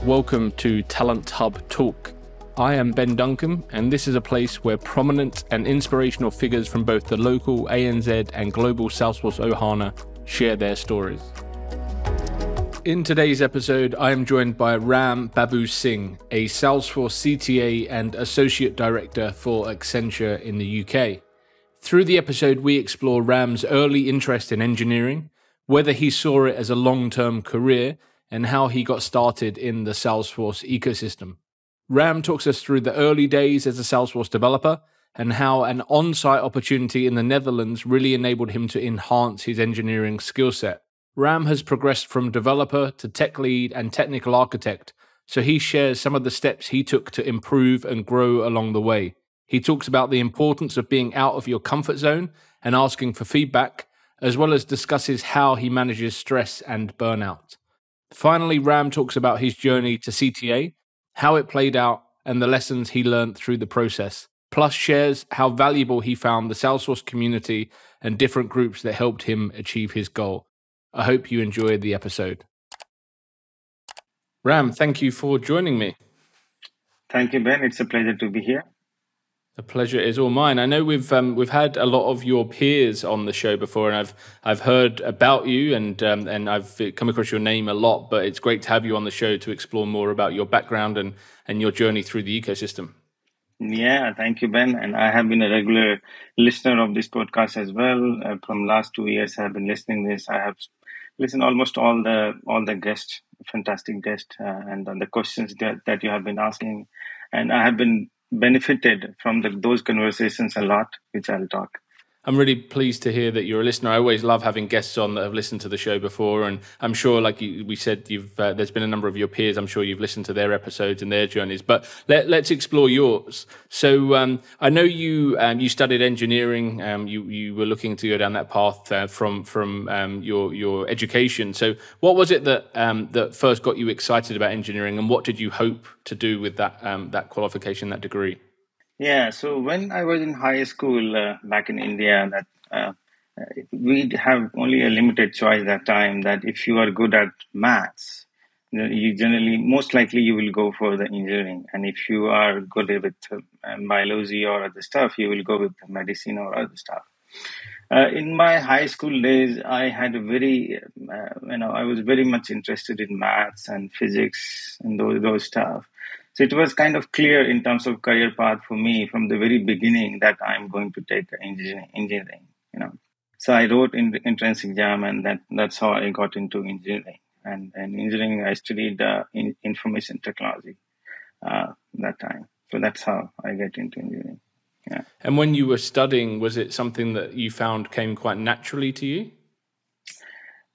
welcome to Talent Hub Talk. I am Ben Duncan, and this is a place where prominent and inspirational figures from both the local ANZ and global Salesforce Ohana share their stories. In today's episode, I am joined by Ram Babu Singh, a Salesforce CTA and Associate Director for Accenture in the UK. Through the episode, we explore Ram's early interest in engineering, whether he saw it as a long-term career, and how he got started in the Salesforce ecosystem. Ram talks us through the early days as a Salesforce developer and how an on-site opportunity in the Netherlands really enabled him to enhance his engineering skill set. Ram has progressed from developer to tech lead and technical architect, so he shares some of the steps he took to improve and grow along the way. He talks about the importance of being out of your comfort zone and asking for feedback, as well as discusses how he manages stress and burnout. Finally, Ram talks about his journey to CTA, how it played out, and the lessons he learned through the process, plus shares how valuable he found the Salesforce community and different groups that helped him achieve his goal. I hope you enjoyed the episode. Ram, thank you for joining me. Thank you, Ben. It's a pleasure to be here. The pleasure is all mine. I know we've had a lot of your peers on the show before, and I've heard about you and I've come across your name a lot. But it's great to have you on the show to explore more about your background and your journey through the ecosystem. Yeah, thank you, Ben. And I have been a regular listener of this podcast as well. From last 2 years, I have been listening this. I have listened almost all the guests, fantastic guests, and on the questions that you have been asking, and I have been benefited from those conversations a lot, which I'll talk. I'm really pleased to hear that you're a listener. I always love having guests on that have listened to the show before, and I'm sure, like we said, there's been a number of your peers. I'm sure you've listened to their episodes and their journeys. But let's explore yours. So I know you studied engineering. You were looking to go down that path from your education. So what was it that first got you excited about engineering, and what did you hope to do with that qualification, that degree? Yeah, so when I was in high school back in India, we'd have only a limited choice that time. That if you are good at maths, you generally, most likely, you will go for the engineering, and if you are good with biology or other stuff, you will go with medicine or other stuff. In my high school days, I had I was very much interested in maths and physics and those stuff. So it was kind of clear in terms of career path for me from the very beginning that I'm going to take engineering. So I wrote in the entrance exam, and that's how I got into engineering. And engineering, I studied information technology that time. So that's how I get into engineering. Yeah. And when you were studying, was it something that you found came quite naturally to you?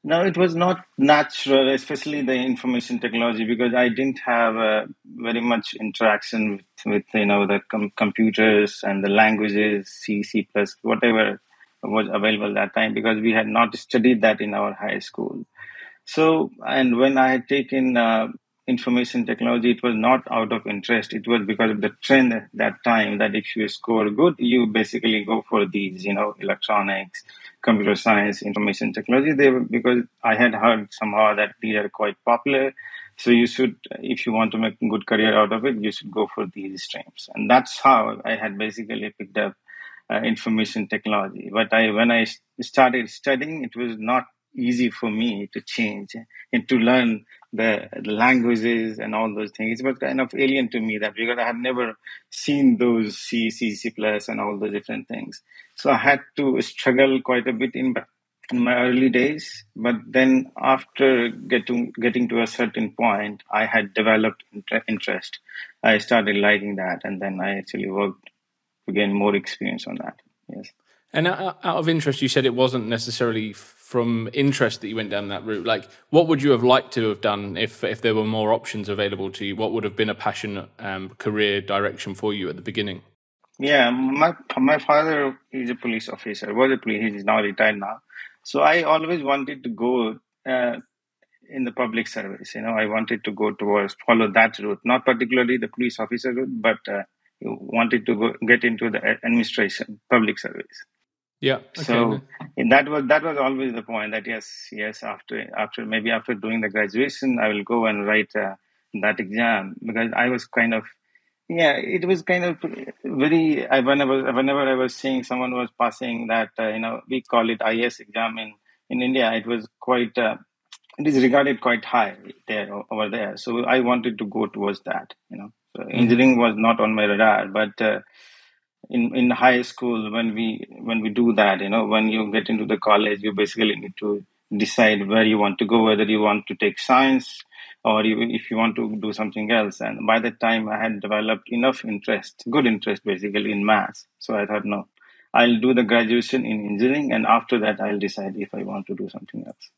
No, it was not natural, especially the information technology, because I didn't have very much interaction with the computers and the languages, C, C++, whatever was available that time, because we had not studied that in our high school. So, and when I had taken information technology, it was not out of interest. It was because of the trend at that time that if you score good, you basically go for these, electronics, computer science, information technology. Because I had heard somehow that these are quite popular. So you should, if you want to make a good career out of it, you should go for these streams. And that's how I had basically picked up information technology. But when I started studying, it was not easy for me to change and to learn the languages and all those things. It was kind of alien to me that because I had never seen those C, C++ and all those different things. So I had to struggle quite a bit in my early days. But then after getting to a certain point, I had developed interest. I started liking that, and then I actually worked to gain more experience on that. Yes. And out of interest, you said it wasn't necessarily from interest that you went down that route. Like, what would you have liked to have done if there were more options available to you? What would have been a passionate career direction for you at the beginning? Yeah, my father is a police officer. Was a police. He's now retired now. So I always wanted to go in the public service. I wanted to go follow that route, not particularly the police officer route, but wanted to get into the administration, public service. Yeah. Okay. So that was always the point that yes, after doing the graduation, I will go and write that exam, because I was kind of, yeah, it was kind of very. Whenever I was seeing someone was passing that, we call it IS exam in India. It was quite. It is regarded quite high there over there. So I wanted to go towards that. So engineering was not on my radar, but in high school when we do that, when you get into the college, you basically need to decide where you want to go, whether you want to take science or if you want to do something else. And by that time, I had developed enough interest, good interest basically in maths. So I thought, no, I'll do the graduation in engineering, and after that, I'll decide if I want to do something else.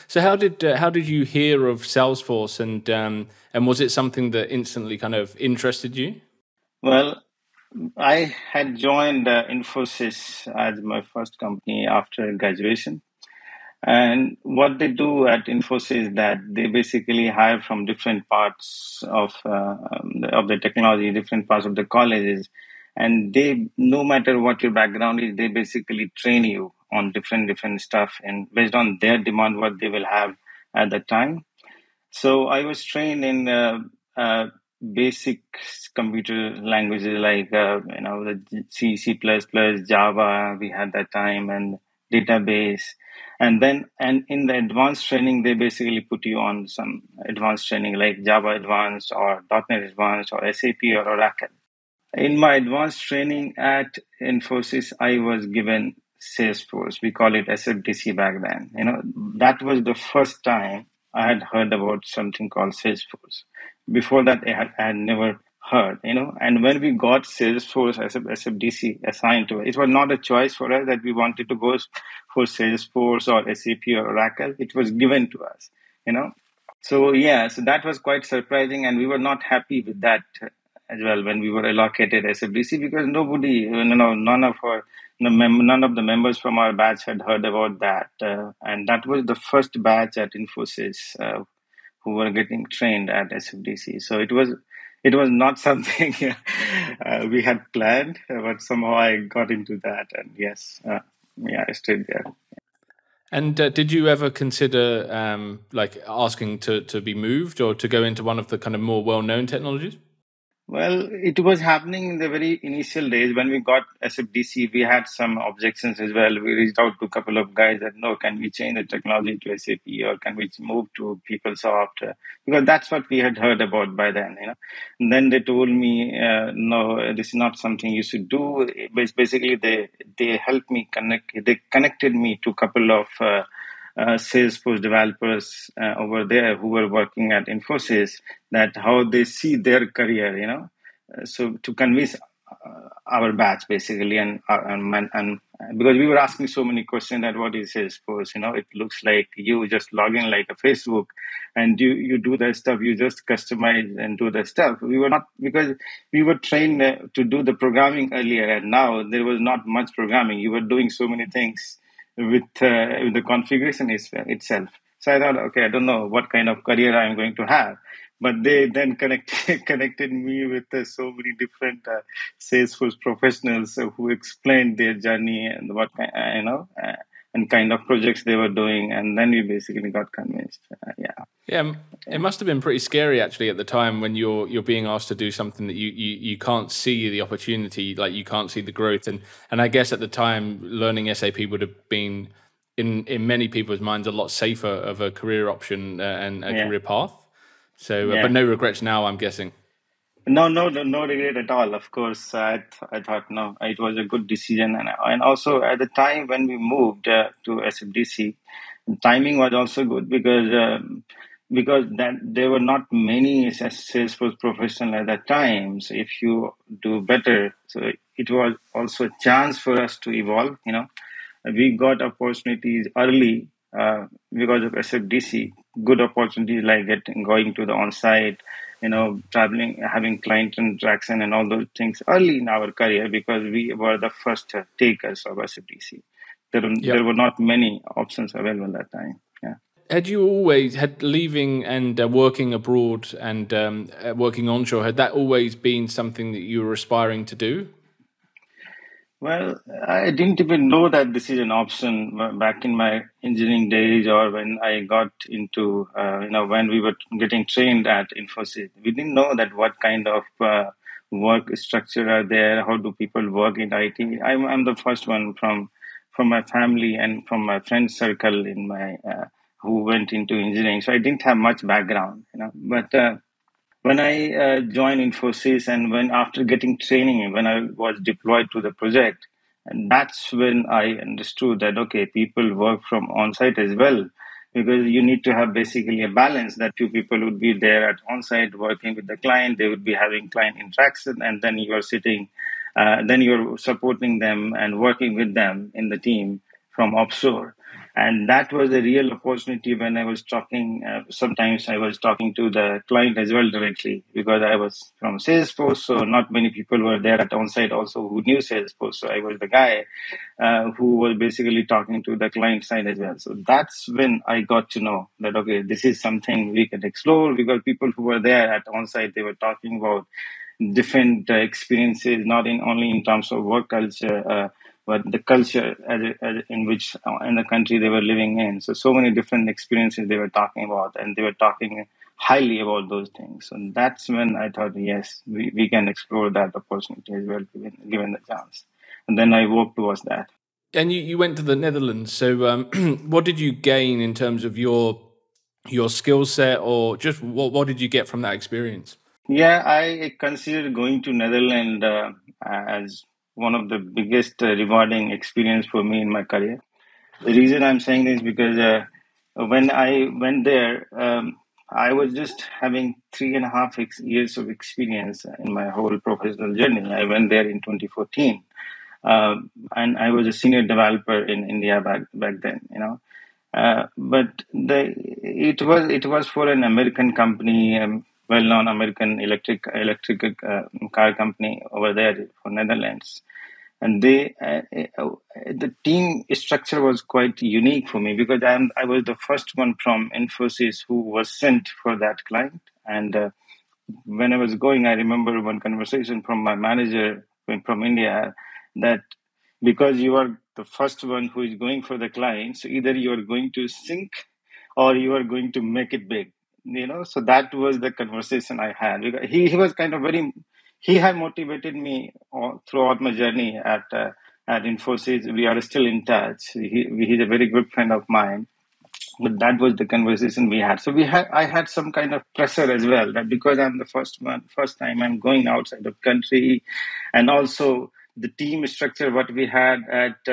So how did you hear of Salesforce, and was it something that instantly kind of interested you? Well, I had joined Infosys as my first company after graduation. And what they do at Infosys is that they basically hire from different parts of the technology, different parts of the colleges, and they, no matter what your background is, they basically train you on different stuff, and based on their demand, what they will have at the time. So I was trained in basic computer languages like the C++, Java. We had that time, and database, and in the advanced training, they basically put you on some advanced training like Java Advanced or .NET Advanced or SAP or Oracle. In my advanced training at Infosys, I was given Salesforce. We call it SFDC back then. That was the first time I had heard about something called Salesforce. Before that, I had never heard, And when we got Salesforce as SFDC assigned to it, it was not a choice for us that we wanted to go for Salesforce or SAP or Oracle. It was given to us, So yeah, so that was quite surprising, and we were not happy with that as well when we were allocated SFDC, because none of the members from our batch had heard about that, and that was the first batch at Infosys who were getting trained at SFDC. So it was not something we had planned, but somehow I got into that, and yes, I stayed there. And did you ever consider like asking to be moved or to go into one of the kind of more well-known technologies? Well, it was happening in the very initial days when we got SFDC. We had some objections as well. We reached out to a couple of guys that, no, can we change the technology to SAP, or can we move to PeopleSoft? Because that's what we had heard about by then. And then they told me, no, this is not something you should do. Basically, they helped me connect. They connected me to a couple of Salesforce developers over there who were working at Infosys, that how they see their career, so to convince our batch basically, and because we were asking so many questions that what is Salesforce, it looks like you just log in like a Facebook, and you do that stuff, you just customize and do the stuff. We were not, because we were trained to do the programming earlier, and now there was not much programming. You were doing so many things with the configuration itself. So I thought, okay, I don't know what kind of career I'm going to have. But they then connected me with so many different Salesforce professionals who explained their journey and what and kind of projects they were doing, and then we basically got convinced. Yeah, it must have been pretty scary actually at the time when you're being asked to do something that you can't see the opportunity, like you can't see the growth, and I guess at the time learning SAP would have been in many people's minds a lot safer of a career option and a career path. So, but no regrets now, I'm guessing. No regret at all. Of course, I thought, no, it was a good decision, and also at the time when we moved to SFDC, timing was also good, because that there were not many Salesforce professionals at that time. So if you do better, so it was also a chance for us to evolve. We got opportunities early because of SFDC. Good opportunities like going to the on-site, traveling, having client interaction, and all those things early in our career, because we were the first takers of SFDC. There were not many options available at that time. Yeah. Had you always leaving and working abroad and working onshore? Had that always been something that you were aspiring to do? Well, I didn't even know that this is an option back in my engineering days, or when I got into, when we were getting trained at Infosys. We didn't know that what kind of work structure are there, how do people work in IT. I'm the first one from my family and from my friend circle in my who went into engineering. So I didn't have much background, but. When I joined Infosys, and when after getting training, when I was deployed to the project, and that's when I understood that okay, people work from on-site as well, because you need to have basically a balance that two people would be there at on-site working with the client, they would be having client interaction, and then you are sitting, then you're supporting them and working with them in the team from offshore. And that was a real opportunity when I was talking. Sometimes I was talking to the client as well directly, because I was from Salesforce, so not many people were there at on-site also who knew Salesforce. So I was the guy who was basically talking to the client side as well. So that's when I got to know that okay, this is something we can explore, because people who were there at on-site, they were talking about different experiences, not in only in terms of work culture, but the culture in which in the country they were living in. So many different experiences they were talking about, and they were talking highly about those things. So that's when I thought, yes, we can explore that opportunity as well, given the chance. And then I worked towards that. And you went to the Netherlands. So what did you gain in terms of your skill set, or just what did you get from that experience? Yeah, I consider going to Netherlands as one of the biggest rewarding experience for me in my career. The reason I'm saying this is because when I went there, I was just having 3.5 years of experience in my whole professional journey. I went there in 2014, and I was a senior developer in India back then. But it was for an American company, well-known American electric car company over there for Netherlands, and the team structure was quite unique for me, because I was the first one from Infosys who was sent for that client. And when I was going, I remember one conversation from my manager from India, that because you are the first one who is going for the client, so either you are going to sink or you are going to make it big. So that was the conversation I had. Because he was kind of very, he had motivated me throughout my journey at Infosys. We are still in touch. He's a very good friend of mine, but that was the conversation we had. So I had some kind of pressure as well, that because I'm the first time I'm going outside of country, and also the team structure what we had at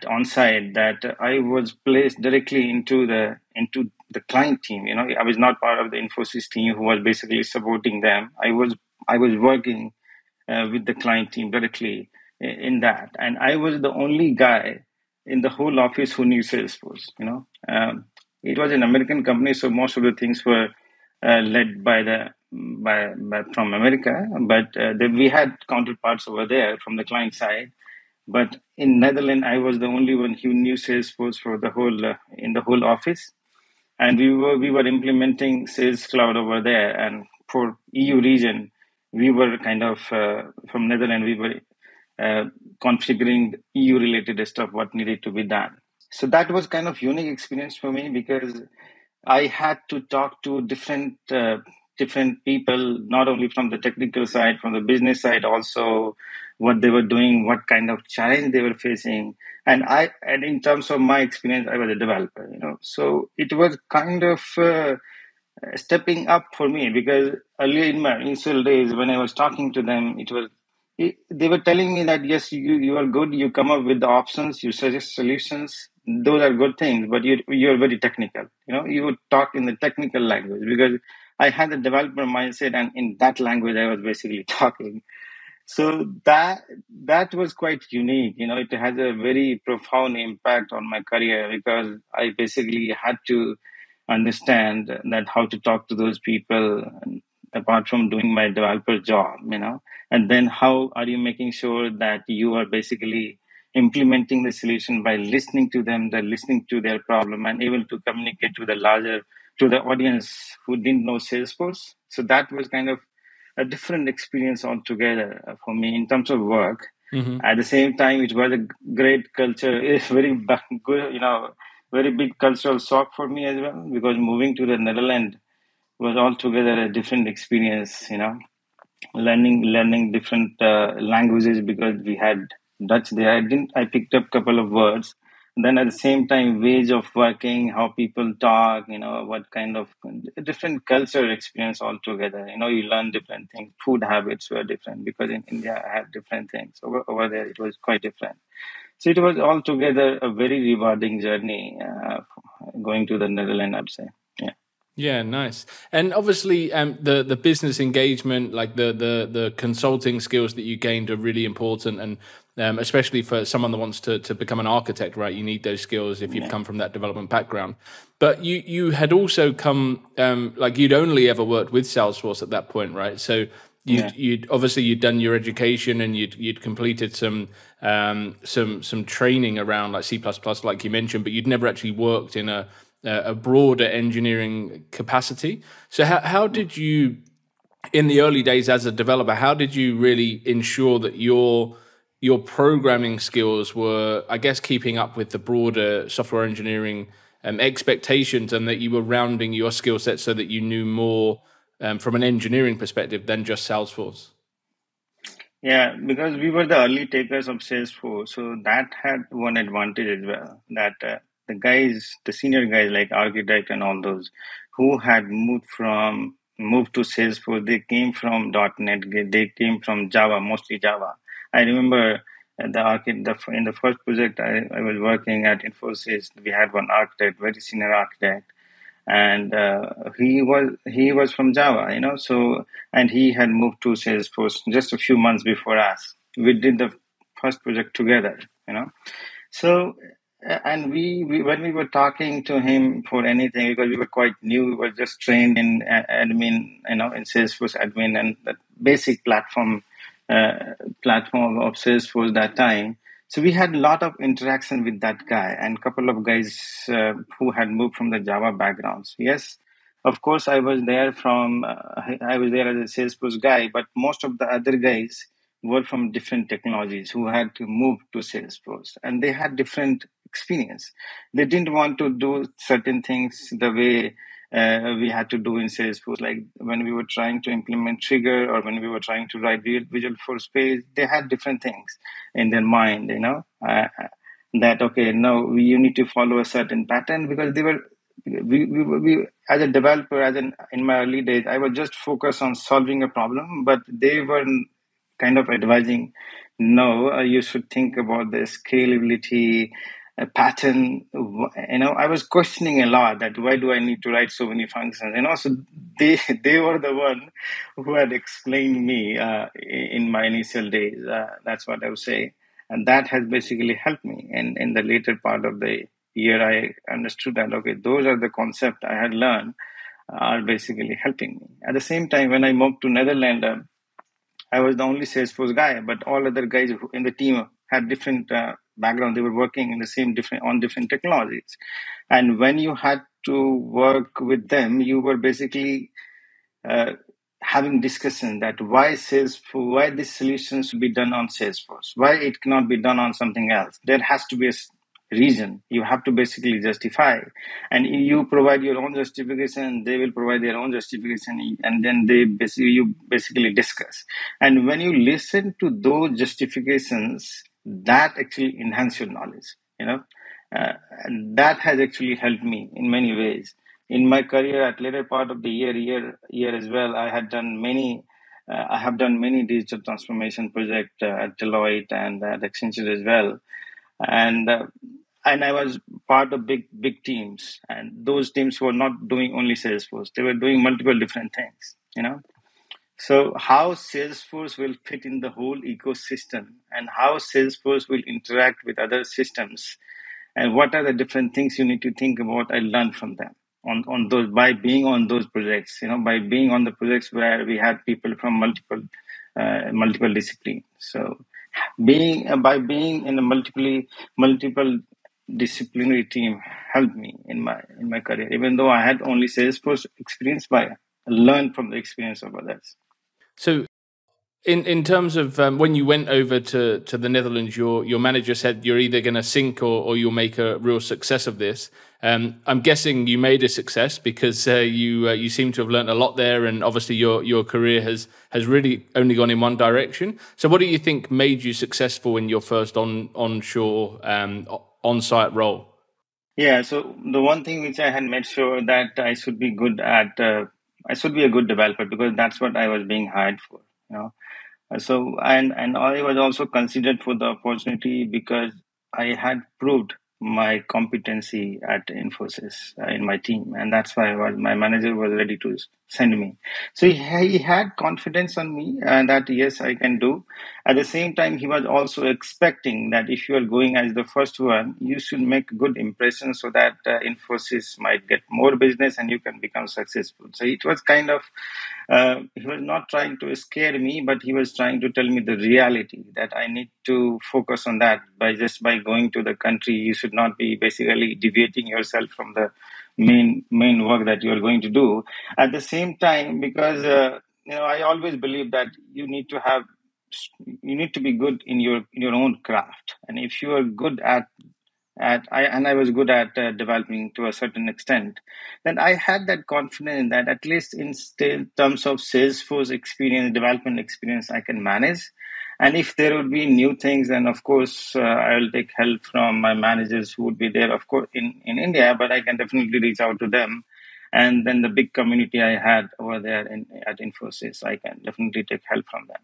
onsite, that I was placed directly into the client team. I was not part of the Infosys team who was basically supporting them. I was working with the client team directly in that. And I was the only guy in the whole office who knew Salesforce. It was an American company, so most of the things were led by from America, but we had counterparts over there from the client side. But in Netherlands, I was the only one who knew Salesforce for the whole in the whole office, and we were implementing Sales Cloud over there. And for EU region, we were kind of from Netherlands, we were uh, configuring EU related stuff what needed to be done. So that was kind of unique experience for me, because I had to talk to different people, not only from the technical side, from the business side also, what they were doing, what kind of challenge they were facing. And in terms of my experience, I was a developer, so it was kind of stepping up for me, because earlier in my initial days when I was talking to them, they were telling me that yes, you are good, you come up with the options, you suggest solutions, those are good things, but you're very technical. You would talk in the technical language, because I had the developer mindset, and in that language I was basically talking. So that was quite unique. It has a very profound impact on my career, because I basically had to understand that how to talk to those people, apart from doing my developer job. And then how are you making sure that you are basically implementing the solution by listening to them, they're listening to their problem, and able to communicate to the audience who didn't know Salesforce. So that was kind of a different experience altogether for me in terms of work. Mm-hmm. At the same time, it was a great culture. It's very good, very big cultural shock for me as well, because moving to the Netherlands was altogether a different experience. Learning different languages, because we had Dutch there. I picked up a couple of words. Then at the same time, ways of working, how people talk, what kind of different culture experience altogether. You learn different things. Food habits were different, because in India I had different things. Over there it was quite different. So it was altogether a very rewarding journey going to the Netherlands, I'd say. Yeah. Yeah, nice. And obviously, the business engagement, like the consulting skills that you gained, are really important, and especially for someone that wants to become an architect, right? You need those skills if you've come from that development background. But you had also come, like you'd only ever worked with Salesforce at that point, right? So you'd obviously you'd done your education, and you'd completed some training around like C++, like you mentioned, but you'd never actually worked in a broader engineering capacity. So how did you, in the early days as a developer, how did you really ensure that your programming skills were, I guess, keeping up with the broader software engineering expectations, and that you were rounding your skill set so that you knew more from an engineering perspective than just Salesforce? Yeah, because we were the early takers of Salesforce, so that had one advantage as well. That the senior guys like architect and all those, who had moved to Salesforce, they came from .NET, they came from Java, mostly Java. I remember in the first project I was working at Infosys, we had one architect, very senior architect, and he was from Java, so, and he had moved to Salesforce just a few months before us. We did the first project together, so, and we when we were talking to him for anything, because we were quite new, we were just trained in admin, in Salesforce admin and the basic platform of Salesforce that time. So we had a lot of interaction with that guy and a couple of guys who had moved from the Java backgrounds. Yes, of course, I was there as a Salesforce guy, but most of the other guys were from different technologies who had to move to Salesforce, and they had different experience. They didn't want to do certain things the way we had to do in Salesforce. Like when we were trying to implement trigger, or when we were trying to write Visual Force page, they had different things in their mind, that, okay, no, you need to follow a certain pattern, because they were, we as a developer, in my early days, I was just focused on solving a problem, but they were kind of advising, no, you should think about the scalability, pattern. I was questioning a lot that why do I need to write so many functions? So they were the one who had explained me in my initial days. That's what I would say, and that has basically helped me. And in the later part of the year, I understood that, okay, those are the concepts I had learned are basically helping me. At the same time, when I moved to Netherlands, I was the only Salesforce guy, but all other guys in the team had different background. They were working in the same on different technologies, and when you had to work with them, you were basically having discussion that why this solution should be done on Salesforce, why it cannot be done on something else. There has to be a reason. You have to basically justify, and you provide your own justification, they will provide their own justification, and then you basically discuss. And when you listen to those justifications, that actually enhance your knowledge, and that has actually helped me in many ways in my career. At later part of the year as well, I have done many digital transformation projects at Deloitte and at Accenture as well, and I was part of big teams, and those teams were not doing only Salesforce; they were doing multiple different things. So how Salesforce will fit in the whole ecosystem, and how Salesforce will interact with other systems, and what are the different things you need to think about, I learned from them on those, by being on those projects, by being on the projects where we had people from multiple disciplines. So by being in a multiple disciplinary team helped me in my career, even though I had only Salesforce experience, but I learned from the experience of others. So in terms of when you went over to the Netherlands, your manager said you're either going to sink or you'll make a real success of this. I'm guessing you made a success because you seem to have learned a lot there, and obviously your career has really only gone in one direction. So what do you think made you successful in your first onshore on-site role? Yeah, so the one thing which I had made sure that I should be good at, I should be a good developer because that's what I was being hired for. You know, so and I was also considered for the opportunity because I had proved my competency at Infosys in my team, and that's why my manager was ready to send me. So he had confidence on me, and that yes, I can do. At the same time, he was also expecting that if you are going as the first one, you should make a good impression so that Infosys might get more business and you can become successful. So it was kind of he was not trying to scare me, but he was trying to tell me the reality that I need to focus on that. By going to the country, you should not be basically deviating yourself from the main work that you are going to do. At the same time, because I always believe that you need to be good in your own craft, and if you are good and I was good at developing to a certain extent, then I had that confidence that at least in terms of Salesforce experience, development experience, I can manage. And if there would be new things, then of course I will take help from my managers who would be there, of course, in India. But I can definitely reach out to them. And then the big community I had over there at Infosys, I can definitely take help from them.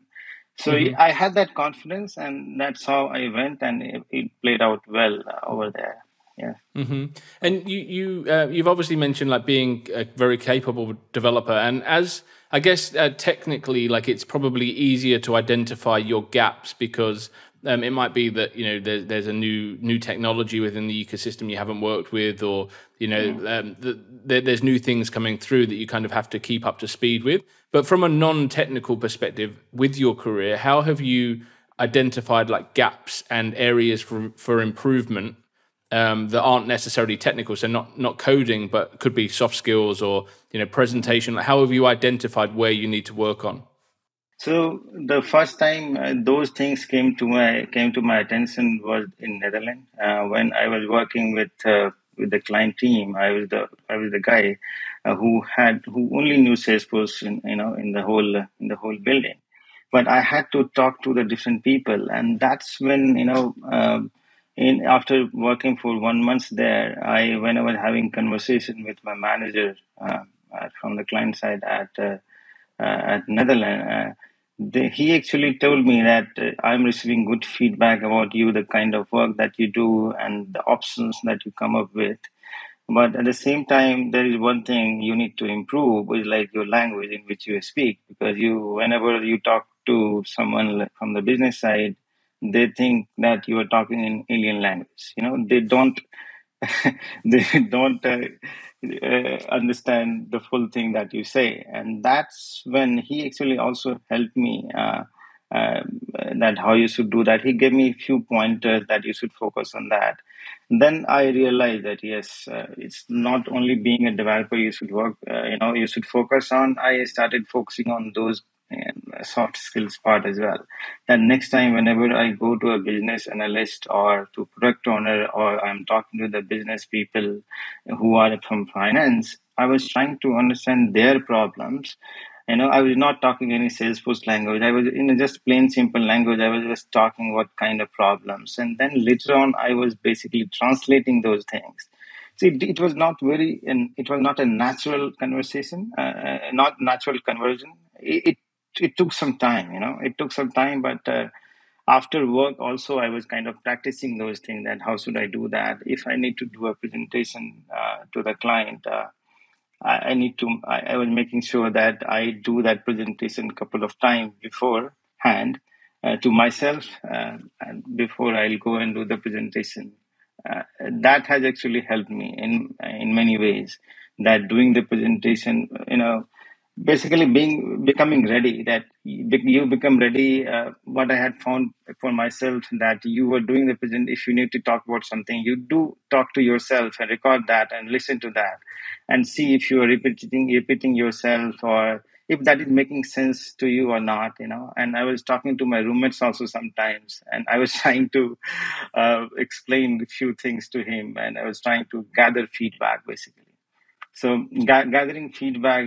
So I had that confidence, and that's how I went, and it played out well over there. Yeah. And you've obviously mentioned like being a very capable developer, and as I guess technically, like it's probably easier to identify your gaps because it might be that there's a new technology within the ecosystem you haven't worked with, or there's new things coming through that you kind of have to keep up to speed with. But from a non-technical perspective, with your career, how have you identified like gaps and areas for improvement that aren't necessarily technical, so not coding, but could be soft skills or presentation? Like, how have you identified where you need to work on? So the first time those things came to my attention was in Netherlands when I was working with the client team. I was the guy who only knew Salesforce in the whole building, but I had to talk to the different people, and that's when in after working for 1 month there, when I was having conversation with my manager from the client side at Netherlands. He actually told me that I'm receiving good feedback about you, the kind of work that you do, and the options that you come up with. But at the same time, there is one thing you need to improve, is like your language in which you speak, because whenever you talk to someone from the business side, they think that you are talking in alien language. They don't understand the full thing that you say, and that's when he actually also helped me. Uh, that how you should do that. He gave me a few pointers that you should focus on that. Then I realized that yes, it's not only being a developer you should you should focus on. I started focusing on those soft skills part as well. Then next time, whenever I go to a business analyst or to product owner, or I'm talking to the business people who are from finance, I was trying to understand their problems. I was not talking any Salesforce language. I was in a just plain simple language. I was just talking what kind of problems. And then later on, I was basically translating those things. See, it was not it was not a natural conversation, not natural conversion. It took some time, it took some time, but after work also, I was kind of practicing those things, that how should I do that? If I need to do a presentation to the client, I need to. I was making sure that I do that presentation a couple of times beforehand to myself, and before I'll go and do the presentation. That has actually helped me in many ways. That doing the presentation, basically becoming ready. That you become ready. What I had found for myself, that you were doing the present. If you need to talk about something, you do talk to yourself and record that and listen to that, and see if you are repeating yourself, or if that is making sense to you or not, and I was talking to my roommates also sometimes, and I was trying to explain a few things to him, and I was trying to gather feedback basically. So gathering feedback,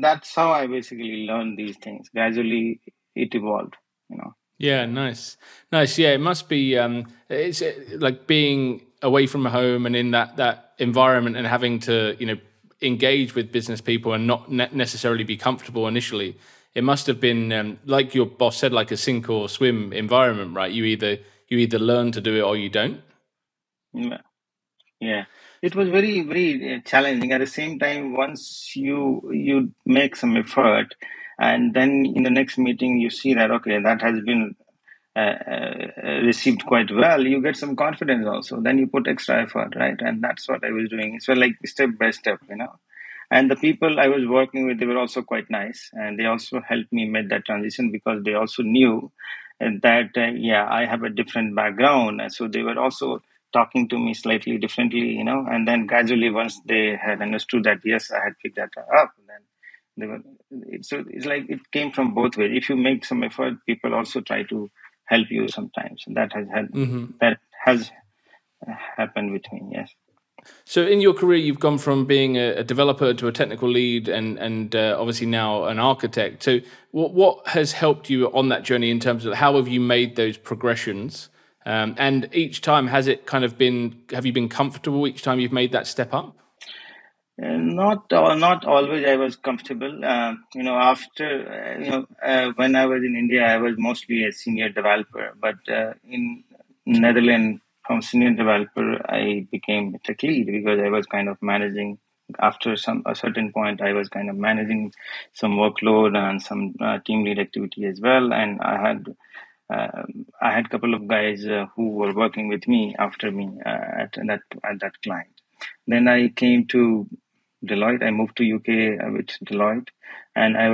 that's how I basically learned these things. Gradually it evolved. Yeah, nice. Yeah, it must be. It's like being away from home and in that environment and having to engage with business people and not necessarily be comfortable initially. It must have been like your boss said, like a sink or swim environment, right? You either learn to do it or you don't. Yeah. Yeah, it was very, very challenging. At the same time, once you make some effort, and then in the next meeting you see that okay, that has been received quite well, you get some confidence also. Then you put extra effort, right? And that's what I was doing. So like step by step. And the people I was working with, they were also quite nice, and they also helped me make that transition because they also knew that yeah, I have a different background, and so they were also talking to me slightly differently. And then gradually, once they had understood that yes, I had picked that up, then they were. So it's like it came from both ways. If you make some effort, people also try to help you sometimes. That has happened with me. Yes. So in your career, you've gone from being a developer to a technical lead, and obviously now an architect. So what has helped you on that journey in terms of how have you made those progressions? And each time, have you been comfortable each time you've made that step up? Not always I was comfortable. After when I was in India, I was mostly a senior developer. But in Netherlands, from senior developer, I became a tech lead because I was kind of managing. After a certain point, I was kind of managing some workload and some team lead activity as well. And I had a couple of guys who were working with me after me at that client. Then I came to Deloitte. I moved to UK with Deloitte, and I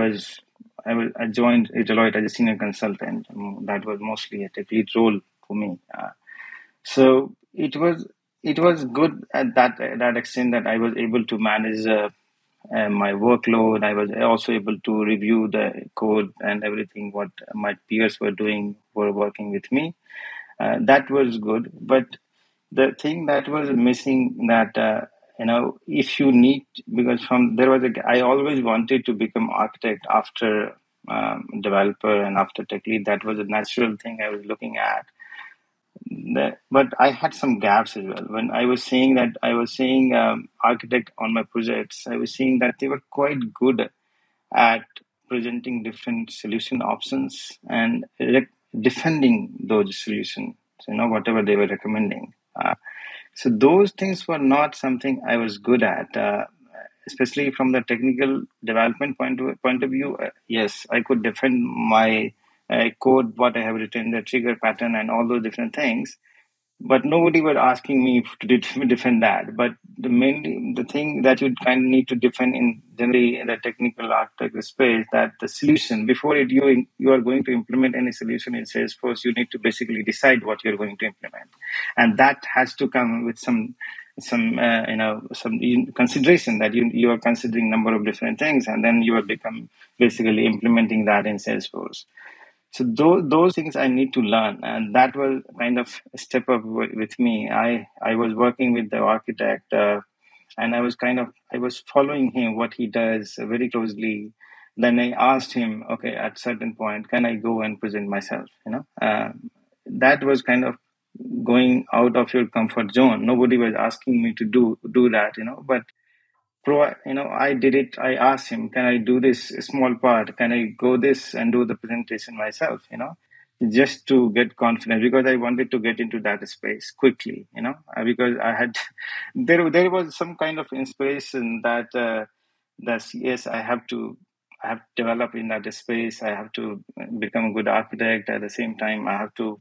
joined Deloitte as a senior consultant. That was mostly a tech lead role for me. So it was good at that extent that I was able to manage my workload. I was also able to review the code and everything what my peers were doing, were working with me. That was good, but the thing that was missing that if you need, because from there was I always wanted to become architect after developer and after tech lead. That was a natural thing I was looking at. But I had some gaps as well. When I was saying that I was saying architect on my projects, I was seeing that they were quite good at presenting different solution options and defending those solutions, whatever they were recommending. So those things were not something I was good at, especially from the technical development point of view. Yes, I could defend my code, what I have written, the trigger pattern, and all those different things, but nobody were asking me to defend that. But the thing that you kind of need to defend in generally in the technical architect space, that the solution before you are going to implement any solution in Salesforce, you need to basically decide what you're going to implement, and that has to come with some consideration that you are considering number of different things, and then you are become basically implementing that in Salesforce. So those things I need to learn, and that was kind of a step up with me. I was working with the architect, and I was following him what he does very closely. Then I asked him, okay, at certain point, can I go and present myself? That was kind of going out of your comfort zone. Nobody was asking me to do that, but I did it. I asked him, can I do this small part? Can I go this and do the presentation myself? Just to get confidence, because I wanted to get into that space quickly. Because I had there was some kind of inspiration that yes, I have to develop in that space. I have to become a good architect. At the same time, I have to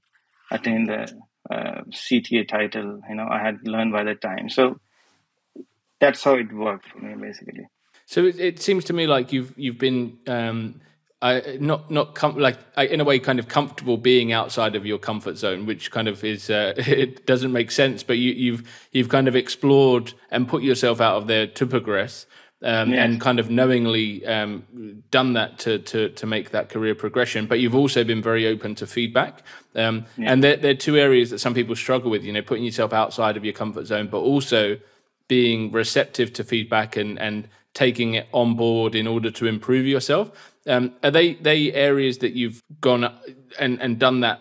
attain the CTA title. I had learned by the time. So that's how it worked for me, basically. So it seems to me like you've been in a way kind of comfortable being outside of your comfort zone, which kind of is it doesn't make sense, but you've kind of explored and put yourself out of there to progress. and kind of knowingly done that to make that career progression. But you've also been very open to feedback. And they're two areas that some people struggle with, putting yourself outside of your comfort zone, but also being receptive to feedback and taking it on board in order to improve yourself. Are they areas that you've gone and done that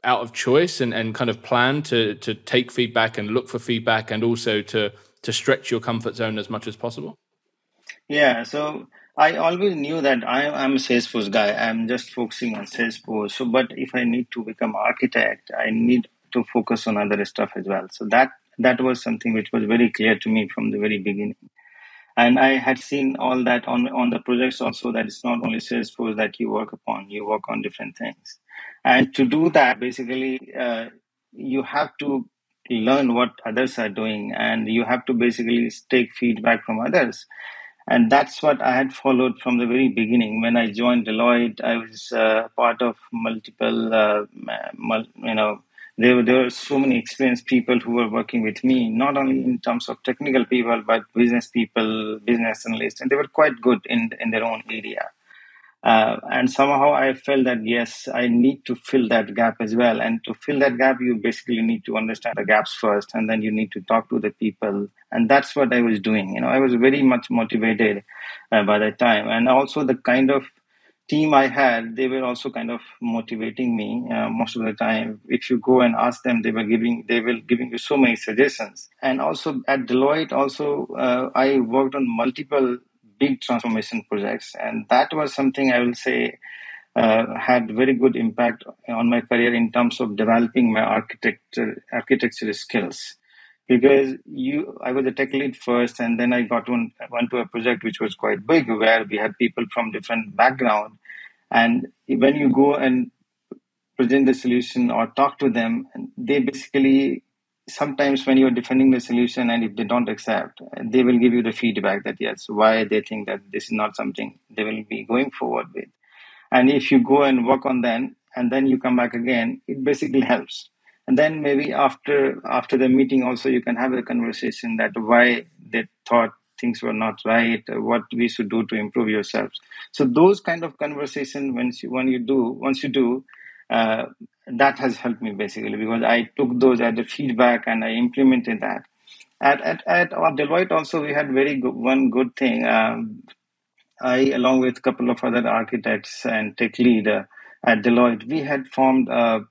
out of choice and kind of plan to take feedback and look for feedback and also to stretch your comfort zone as much as possible? Yeah, so I always knew that I'm a Salesforce guy. I'm just focusing on Salesforce. So, but if I need to become architect, I need to focus on other stuff as well. So that was something which was very clear to me from the very beginning. And I had seen all that on the projects also, that it's not only Salesforce that you work upon, you work on different things. And to do that, basically, you have to learn what others are doing, and you have to basically take feedback from others. And that's what I had followed from the very beginning. When I joined Deloitte, I was part of multiple, there were so many experienced people who were working with me, not only in terms of technical people, but business people, business analysts, and they were quite good in their own area. And somehow I felt that, yes, I need to fill that gap as well. And to fill that gap, you basically need to understand the gaps first, and then you need to talk to the people. And that's what I was doing. I was very much motivated by that time. And also the kind of team I had, they were also kind of motivating me most of the time. If you go and ask them, they were giving you so many suggestions. And also at Deloitte, I worked on multiple big transformation projects, and that was something I will say had very good impact on my career in terms of developing my architecture skills. Because I was a tech lead first, and then I went to a project which was quite big, where we had people from different background. And when you go and present the solution or talk to them, they basically, sometimes when you're defending the solution, and if they don't accept, they will give you the feedback that yes, why they think that this is not something they will be going forward with. And if you go and work on them and then you come back again, it basically helps. And then maybe after the meeting also, you can have a conversation that why they thought things were not right, what we should do to improve yourselves. So those kind of conversation, once you do, that has helped me basically, because I took those as a feedback and I implemented that. At Deloitte also, we had one good thing. I, along with a couple of other architects and tech lead at Deloitte, we had formed a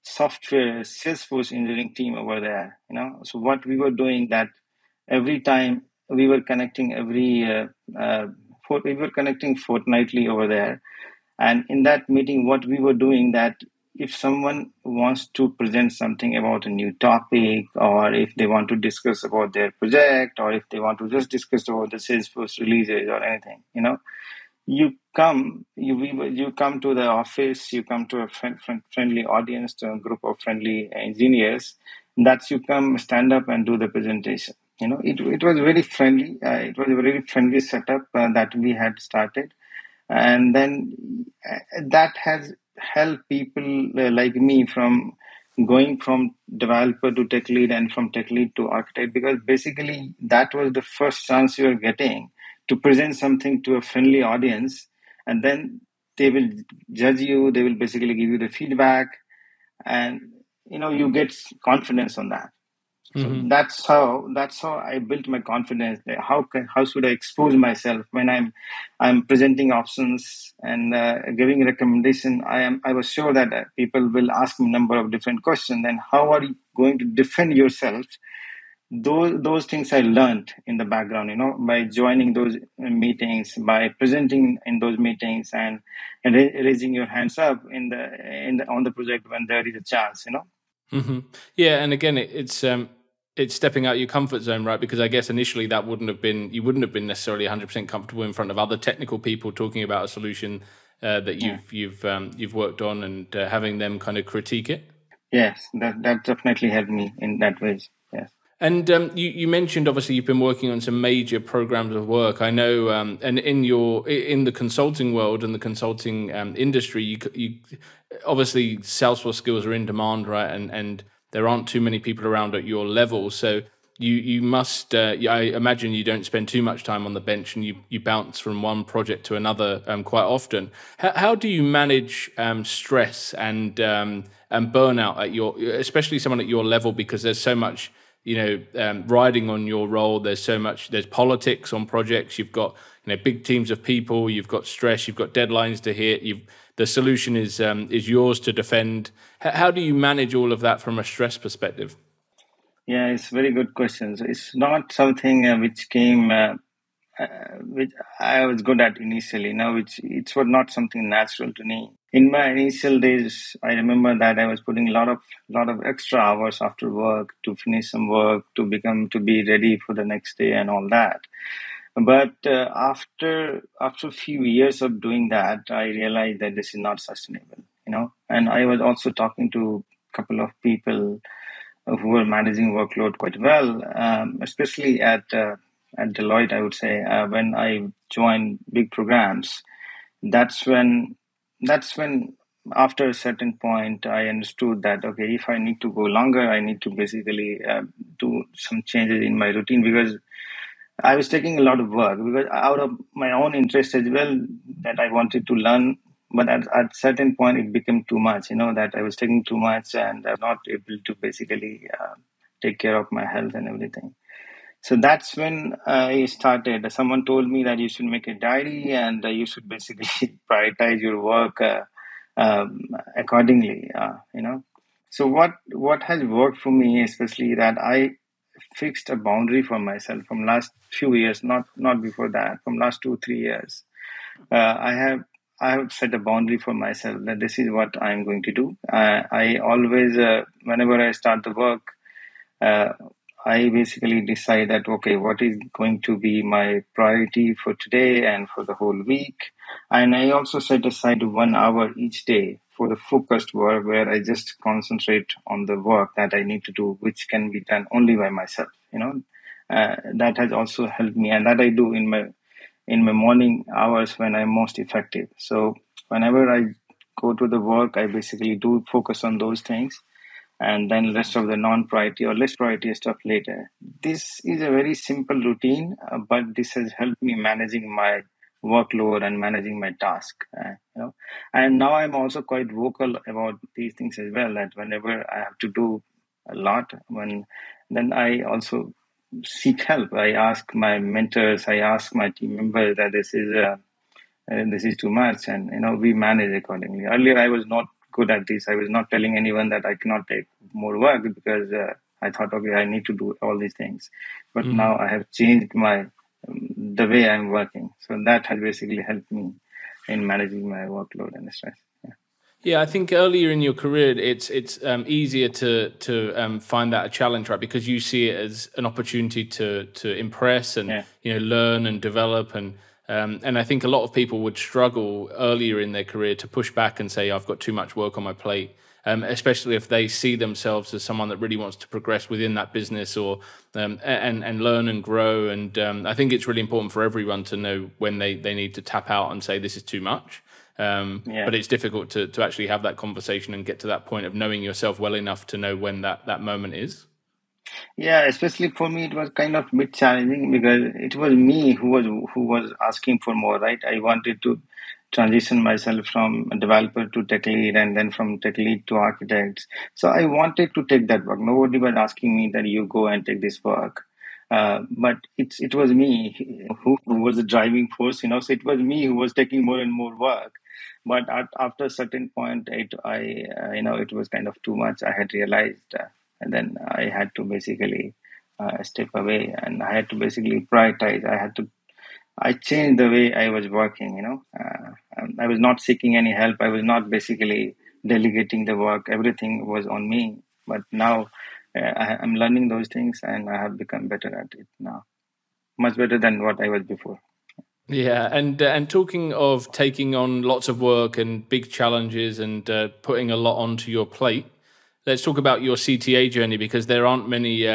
software Salesforce engineering team over there. So what we were doing, that every time we were connecting we were connecting fortnightly over there. And in that meeting, what we were doing, that if someone wants to present something about a new topic, or if they want to discuss about their project, or if they want to just discuss about the Salesforce releases or anything, you come to the office, you come to a friendly audience, to a group of friendly engineers. That's you come, stand up and do the presentation. It was very friendly. It was a very friendly setup that we had started. And then that has helped people like me from going from developer to tech lead, and from tech lead to architect, because basically that was the first chance you are getting to present something to a friendly audience, and then they will judge you, they will basically give you the feedback, and you get confidence on that. So that's how I built my confidence. How should I expose myself when I'm presenting options and giving recommendation? I was sure that people will ask me a number of different questions. And how are you going to defend yourself? Those things I learned in the background, by joining those meetings, by presenting in those meetings, and raising your hands up on the project when there is a chance. Yeah, and again, it's stepping out your comfort zone, right? Because I guess initially you wouldn't have been necessarily 100% comfortable in front of other technical people talking about a solution that you've worked on, and having them kind of critique it. Yes, that definitely helped me in that way. Yes. And you mentioned obviously you've been working on some major programs of work. I know, and in the consulting world and the consulting industry, you obviously Salesforce skills are in demand, right? And there aren't too many people around at your level. So you must. I imagine you don't spend too much time on the bench, and you bounce from one project to another quite often. How do you manage stress and burnout at especially someone at your level, because there's so much riding on your role. There's politics on projects. You've got big teams of people. You've got stress. You've got deadlines to hit. The solution is yours to defend. How do you manage all of that from a stress perspective? Yeah, it's very good question. So it's not something which came, which I was good at initially. Now, which it was not something natural to me. In my initial days, I remember that I was putting a lot of extra hours after work to finish some work, to be ready for the next day and all that. But after a few years of doing that, I realized that this is not sustainable. And I was also talking to a couple of people who were managing workload quite well, especially at Deloitte. I would say when I joined big programs, that's when that's when after a certain point I understood that, okay, if I need to go longer, I need to basically do some changes in my routine, because I was taking a lot of work because out of my own interest as well, that I wanted to learn. But at certain point, it became too much, that I was taking too much and I was not able to basically take care of my health and everything. So that's when I started. Someone told me that you should make a diary and you should basically prioritize your work accordingly, So what has worked for me, especially that I fixed a boundary for myself from last few years, not before that, from last 2 3 years. I have set a boundary for myself that this is what I'm going to do. I always, whenever I start the work, uh, I basically decide that, okay, what is going to be my priority for today and for the whole week. And I also set aside 1 hour each day for the focused work where I just concentrate on the work that I need to do, which can be done only by myself. That has also helped me, and that I do in my morning hours when I'm most effective. So whenever I go to the work, I basically do focus on those things, and then rest of the non-priority or less priority stuff later. This is a very simple routine, but this has helped me managing my workload and managing my task. And now I'm also quite vocal about these things as well. That whenever I have to do a lot, then I also seek help. I ask my mentors, I ask my team members that this is too much, and we manage accordingly. Earlier I was not good at this. I was not telling anyone that I cannot take more work because I thought, okay, I need to do all these things. But now I have changed the way I'm working, so that has basically helped me in managing my workload and stress. Yeah, I think earlier in your career, it's easier to find that a challenge, right? Because you see it as an opportunity to impress and learn and develop, and I think a lot of people would struggle earlier in their career to push back and say, I've got too much work on my plate, especially if they see themselves as someone that really wants to progress within that business or and learn and grow. And I think it's really important for everyone to know when they need to tap out and say this is too much. But it's difficult to actually have that conversation and get to that point of knowing yourself well enough to know when that moment is. Yeah, especially for me, it was kind of bit challenging because it was me who was asking for more, right? I wanted to transition myself from a developer to tech lead, and then from tech lead to architects. So I wanted to take that work. Nobody was asking me that you go and take this work. But it was me who was the driving force, So it was me who was taking more and more work. But after a certain point, it was kind of too much. I had realized, and then I had to basically step away, and I had to basically prioritize. I changed the way I was working. I was not seeking any help. I was not basically delegating the work. Everything was on me. But now I'm learning those things, and I have become better at it now, much better than what I was before. Yeah, and talking of taking on lots of work and big challenges and putting a lot onto your plate, let's talk about your CTA journey, because there aren't many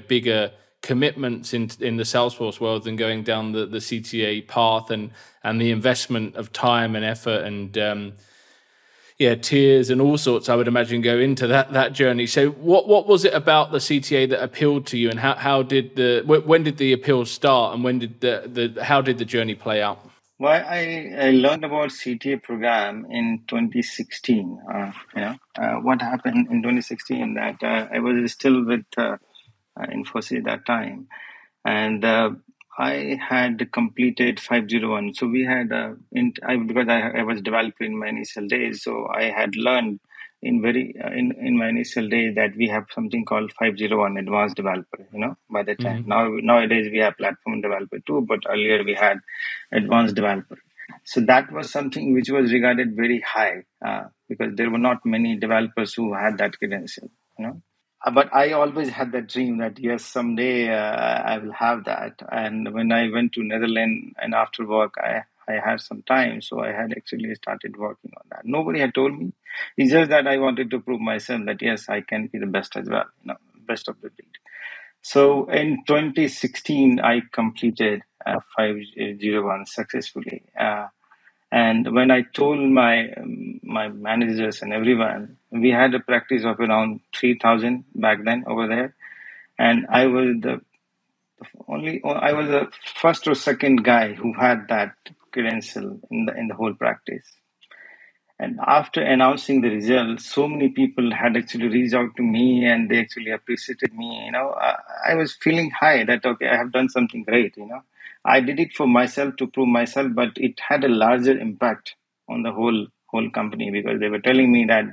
bigger commitments in the Salesforce world than going down the CTA path and the investment of time and effort and tears and all sorts, I would imagine, go into that journey. So what was it about the CTA that appealed to you, and when did the appeal start, and how did the journey play out? Well, I learned about CTA program in 2016. What happened in 2016 that I was still with Infosys at that time, and I had completed 501. So we had because I was developer in my initial days, so I had learned in my initial days that we have something called 501 advanced developer. By the time nowadays we have platform developer too, but earlier we had advanced developer. So that was something which was regarded very high because there were not many developers who had that credential. But I always had that dream that yes, someday I will have that. And when I went to Netherlands and after work, I had some time, so I had actually started working on that. Nobody had told me. It's just that I wanted to prove myself that yes, I can be the best as well, best of the breed. So in 2016, I completed 501 successfully. And when I told my managers and everyone, we had a practice of around 3,000 back then over there, and I was the first or second guy who had that credential in the whole practice. And after announcing the results, so many people had actually reached out to me and they actually appreciated me. I was feeling high that, okay, I have done something great. I did it for myself to prove myself, but it had a larger impact on the whole company because they were telling me that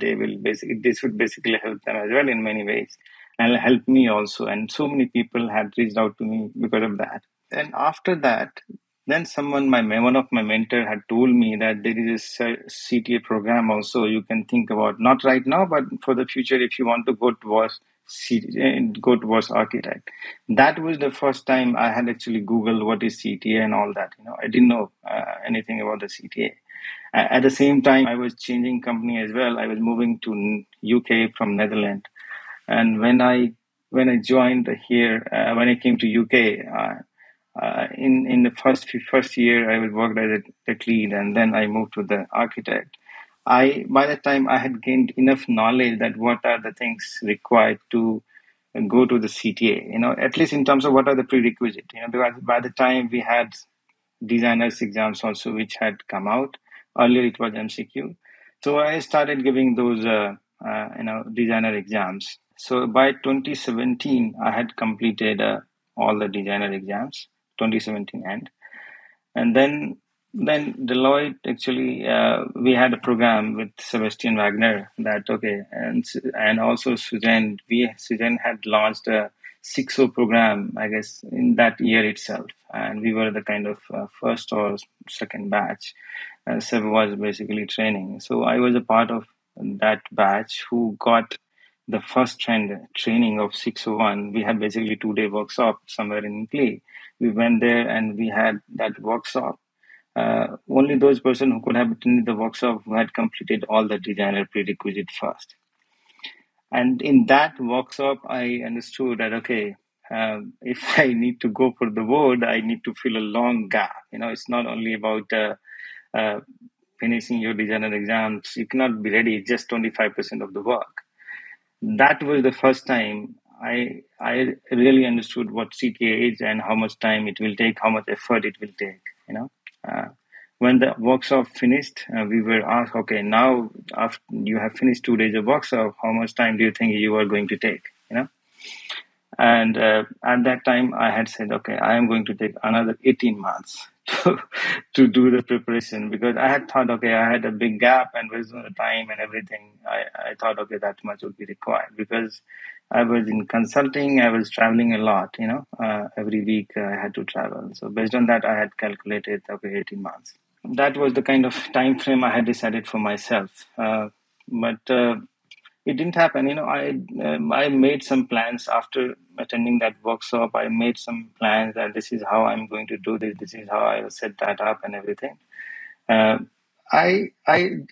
this would basically help them as well in many ways and help me also. And so many people had reached out to me because of that. And after that, then one of my mentor had told me that there is a CTA program also you can think about, not right now, but for the future if you want to go towards architect. That was the first time I had actually Googled what is CTA and all that. I didn't know anything about the CTA. At the same time, I was changing company as well. I was moving to UK from Netherlands. And when I joined here, when I came to UK, in the first year, I worked as a tech lead, and then I moved to the architect. By the time I had gained enough knowledge that what are the things required to go to the CTA, at least in terms of what are the prerequisites, because by the time we had designers exams also, which had come out. Earlier it was MCQ. So I started giving those, designer exams. So by 2017, I had completed all the designer exams, 2017 end. And then Deloitte actually, we had a program with Sebastian Wagner that, okay, and also Suzanne had launched a 6.0 program, I guess, in that year itself. And we were the kind of first or second batch. Seb was basically training. So I was a part of that batch who got the first training of 601. We had basically 2-day workshop somewhere in Italy. We went there and we had that workshop. Only those persons who could have attended the workshop who had completed all the designer prerequisite first. And in that workshop, I understood that, okay, if I need to go for the board, I need to fill a long gap. It's not only about finishing your designer exams. You cannot be ready, it's just 25% of the work. That was the first time I really understood what CTA is and how much time it will take, how much effort it will take. When the workshop finished, we were asked, okay, now after you have finished 2 days of workshop, how much time do you think you are going to take? And at that time, I had said, okay, I am going to take another 18 months to do the preparation because I had thought, okay, I had a big gap and based on the time and everything, I thought, okay, that much would be required because I was in consulting, I was traveling a lot, every week I had to travel. So based on that, I had calculated, okay, 18 months. That was the kind of time frame I had decided for myself. But it didn't happen. I made some plans after attending that workshop. I made some plans that this is how I'm going to do this. This is how I will set that up and everything. I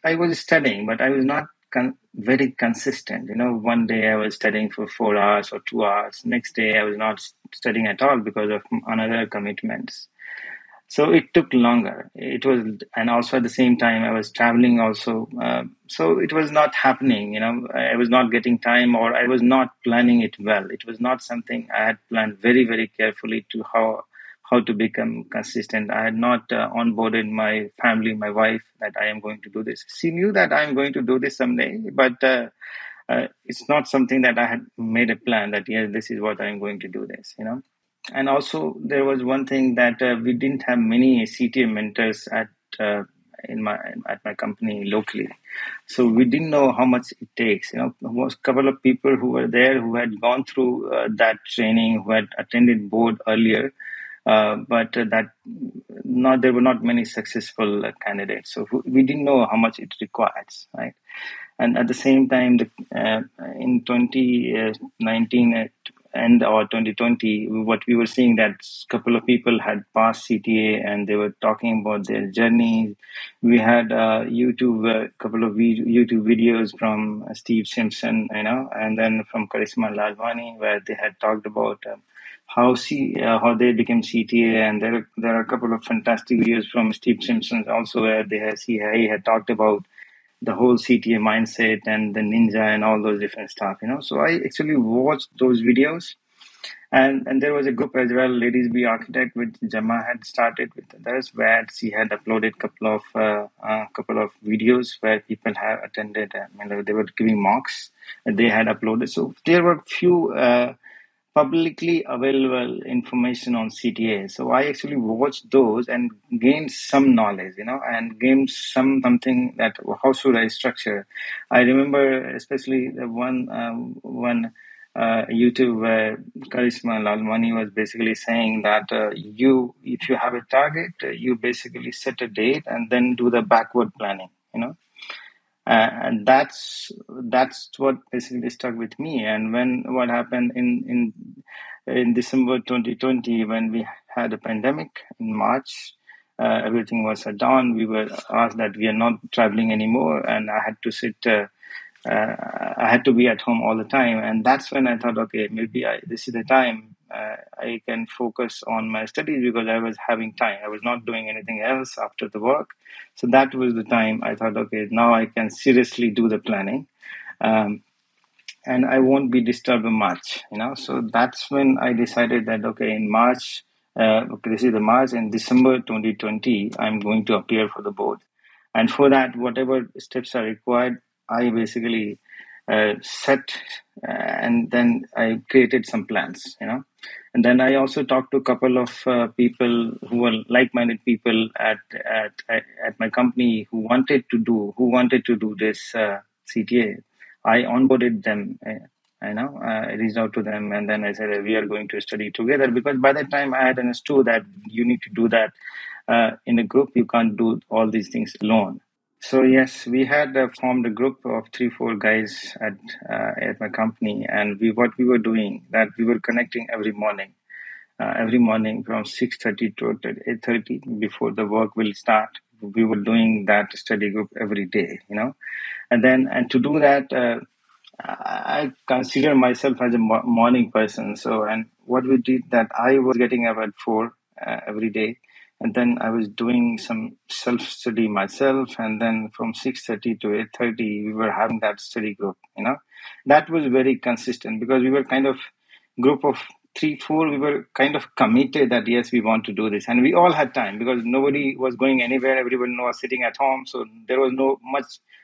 was studying, but I was not very consistent. One day I was studying for 4 hours or 2 hours. Next day I was not studying at all because of another commitments. So it took longer. It was, and also at the same time, I was traveling also. So it was not happening, I was not getting time, or I was not planning it well. It was not something I had planned very, very carefully to how to become consistent. I had not onboarded my family, my wife, that I am going to do this. She knew that I am going to do this someday, but it's not something that I had made a plan that, yes, this is what I'm going to do this. And also there was one thing that we didn't have many CTA mentors uh, at my company locally. So we didn't know how much it takes. There was a couple of people who were there who had gone through that training, who had attended board earlier, but that not there were not many successful candidates. So we didn't know how much it requires, right? And at the same time, in 2019 and or 2020, what we were seeing that a couple of people had passed CTA and they were talking about their journeys. We had couple of YouTube videos from Steve Simpson, and then from Karisma Lalwani, where they had talked about how they became CTA, and there are a couple of fantastic videos from Steve Simpson also, where he had talked about the whole CTA mindset and the ninja and all those different stuff. So I actually watched those videos, and there was a group as well, Ladies Be Architect, which Jama had started with. That's where she had uploaded couple of videos where people have attended. They were giving mocks, and they had uploaded. So there were few publicly available information on CTA. So I actually watched those and gained some knowledge, and gained something that how should I structure. I remember especially the one YouTube where Karisma Lalwani was basically saying that if you have a target, you basically set a date and then do the backward planning. And that's what basically stuck with me. And what happened in December 2020, when we had a pandemic in March, everything was shut down. We were asked that we are not traveling anymore, and I had to sit. I had to be at home all the time, and that's when I thought, okay, maybe this is the time I can focus on my studies, because I was having time. I was not doing anything else after the work, so that was the time I thought, okay, now I can seriously do the planning, and I won't be disturbed much. So that's when I decided that, okay, in March, this is the March, in December 2020, I'm going to appear for the board, and for that, whatever steps are required, I basically set, and then I created some plans. And then I also talked to a couple of people who were like-minded people at my company who wanted to do this CTA. I onboarded them. I reached out to them, and then I said, we are going to study together, because by that time I had understood that you need to do that in a group. You can't do all these things alone. So yes, we had formed a group of 3-4 guys at my company, and what we were doing, that we were connecting every morning from 6:30 to 8:30 before the work will start. We were doing that study group every day. And to do that, I consider myself as a morning person. So, and what we did, that I was getting up at 4 every day, and then I was doing some self-study myself, and then from 6:30 to 8:30, we were having that study group. That was very consistent, because we were kind of group of 3-4. We were kind of committed that, yes, we want to do this, and we all had time, because nobody was going anywhere. Everyone was sitting at home, so there was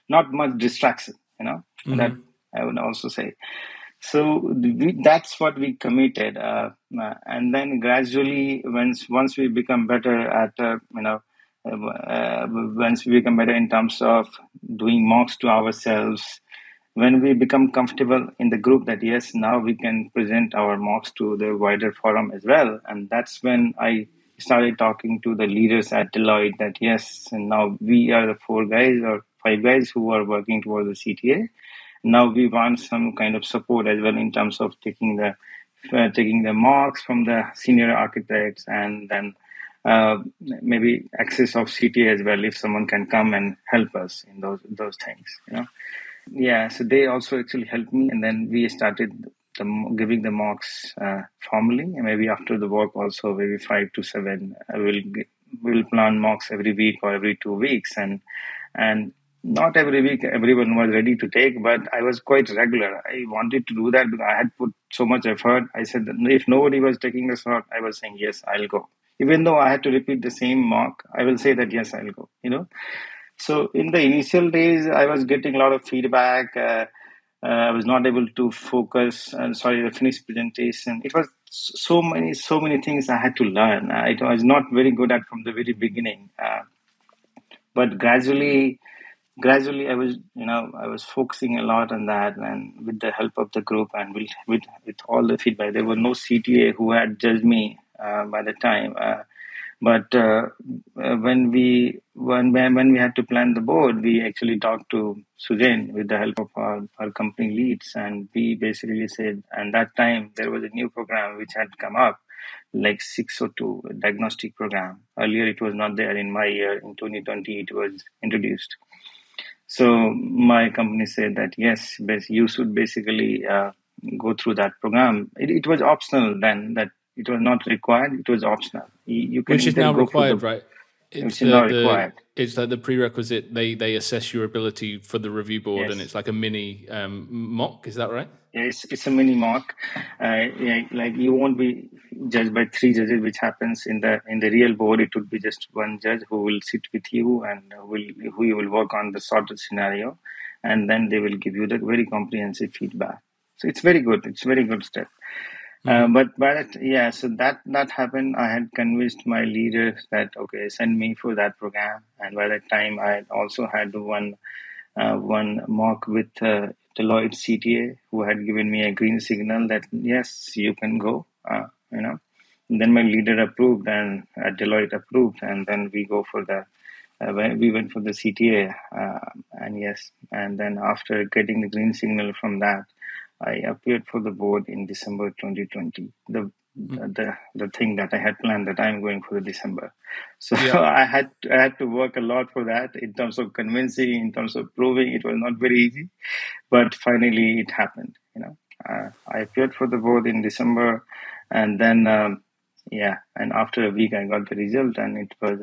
not much distraction. That I would also say. So that's what we committed, and then gradually, once we become better at, once we become better in terms of doing mocks to ourselves, when we become comfortable in the group, that yes, now we can present our mocks to the wider forum as well, and that's when I started talking to the leaders at Deloitte that yes, and now we are the 4 guys or 5 guys who are working towards the CTA. Now we want some kind of support as well in terms of taking the marks from the senior architects, and then maybe access of CTA as well, if someone can come and help us in those things. Yeah, so they also actually helped me, and then we started giving the mocks formally, and maybe after the work also, maybe 5 to 7, we'll plan mocks every week or every 2 weeks, and not every week everyone was ready to take, but I was quite regular. I wanted to do that because I had put so much effort. I said that if nobody was taking the slot, I was saying, yes, I'll go. Even though I had to repeat the same mock, I will say that, yes, I'll go, So in the initial days, I was getting a lot of feedback. I was not able to focus. The finished presentation. It was so many things I had to learn. I was not very good at from the very beginning. But gradually I was focusing a lot on that, and with the help of the group and with all the feedback. There was no CTA who had judged me by the time. But when we had to plan the board, we actually talked to Sujan with the help of our company leads, and we basically said, and that time there was a new program which had come up, like 602 diagnostic program. Earlier it was not there. In my year, in 2020, it was introduced. So my company said that, yes, you should basically go through that program. It was optional then, that it was not required. It was optional. You can Which is now required, right? Which is now required. It's like the prerequisite. They assess your ability for the review board, Yes. And it's like a mini mock. Is that right? Yes, it's a mini mock. Like you won't be judged by 3 judges, which happens in the real board. It would be just one judge who will sit with you and who you will work on the sorted scenario, and then they will give you the very comprehensive feedback. So it's very good. It's a very good step. But by that, so that happened. I had convinced my leaders that, okay, send me for that program. And by that time, I had also had one mock with Deloitte CTA, who had given me a green signal that, yes, you can go, And then my leader approved, and Deloitte approved, and then we go for we went for the CTA, and then after getting the green signal from that, I appeared for the board in December 2020. The thing that I had planned, that I'm going for the December. So yeah. I had to work a lot for that, in terms of convincing, in terms of proving. It was not very easy, but finally it happened. I appeared for the board in December, and then and after a week I got the result, and it was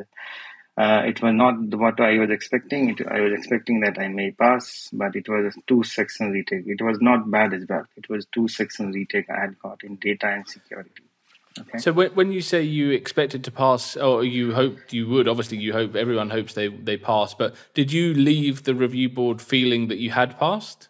not what I was expecting. I was expecting that I may pass, but it was a 2-section retake. It was not bad as well. It was 2-section retake I had got in data and security. Okay. So when you say you expected to pass, or you hoped you would, obviously you hope, everyone hopes they pass, but did you leave the review board feeling that you had passed?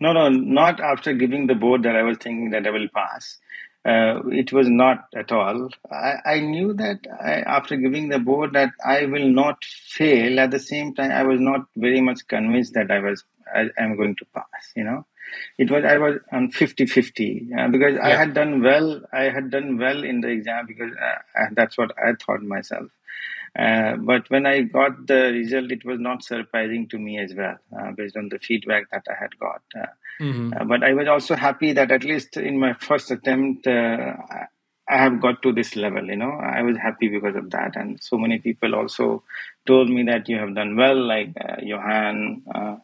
No, not after giving the board that I was thinking that I will pass. It was not at all. I knew that after giving the board that I will not fail. At the same time, I was not very much convinced that I'm going to pass. I was on 50-50 because I had done well. I had done well in the exam because that's what I thought myself. But when I got the result, it was not surprising to me as well, based on the feedback that I had got. But I was also happy that at least in my first attempt, I have got to this level. I was happy because of that. And so many people also told me that you have done well, like Johan,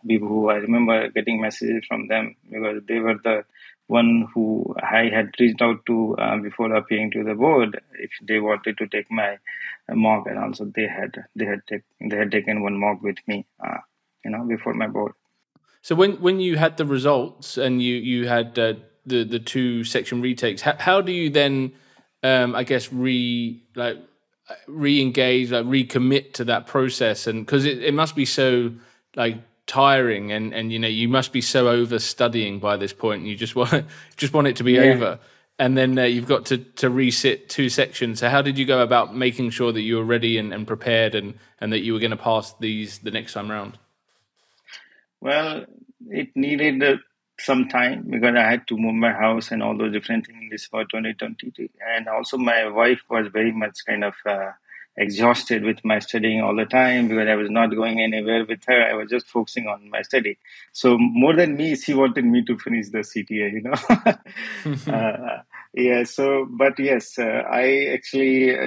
Bibu. I remember getting messages from them because they were the one who I had reached out to before appearing to the board if they wanted to take my mock, and also they had taken one mock with me, before my board. So when you had the results and you had the 2-section retakes, how do you then I guess re-engage, recommit to that process? And because it must be so tiring, and you must be so over studying by this point, and you just want it to be over, and then you've got to resit 2 sections. So how did you go about making sure that you were ready and prepared, and that you were going to pass these the next time round? Well, it needed some time because I had to move my house and all those different things. This for 2020, and also my wife was very much kind of exhausted with my studying all the time because I was not going anywhere with her. I was just focusing on my study. So more than me, she wanted me to finish the CTA. But yes, I actually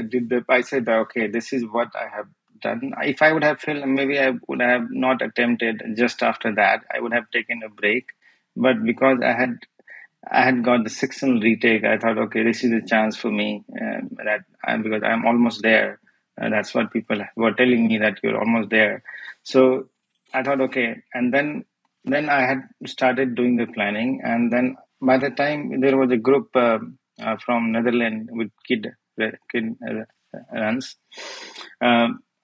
I said, okay, this is what I have done. If I would have failed, maybe I would have not attempted just after that. I would have taken a break. But because I had got the sectional retake, I thought, okay, this is a chance for me because I'm almost there. That's what people were telling me, that you're almost there. So I thought, okay. And then I had started doing the planning. And then by the time there was a group from Netherlands with kid runs,